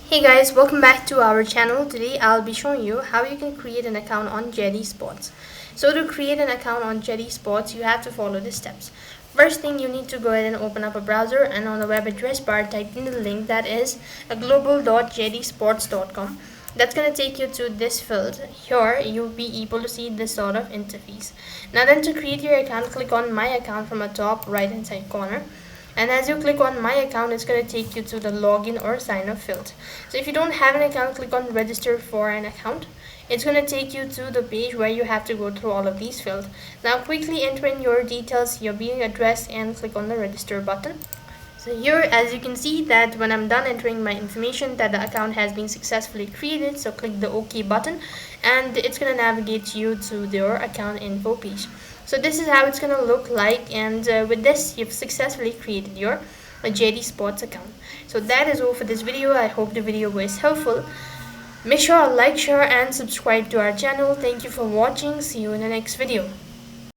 Hey guys, welcome back to our channel. Today I'll be showing you how you can create an account on Jetty Spots. So to create an account on Jetty Spots, you have to follow the steps. First thing, you need to go ahead and open up a browser, and on the web address bar type in the link that is global.jettysports.com. That's going to take you to this field. Here you'll be able to see this sort of interface. Now then, to create your account, click on my account from the top right hand side corner, and as you click on my account, it's going to take you to the login or sign up field. So if you don't have an account, click on register for an account. It's going to take you to the page where you have to go through all of these fields. Now quickly enter in your details, your billing address, and click on the register button. So here, as you can see, that when I'm done entering my information, that the account has been successfully created. So click the OK button, and it's going to navigate you to your account info page. So this is how it's going to look like, and with this you've successfully created your JD Sports account. So that is all for this video. I hope the video was helpful. Make sure to like, share and subscribe to our channel. Thank you for watching. See you in the next video.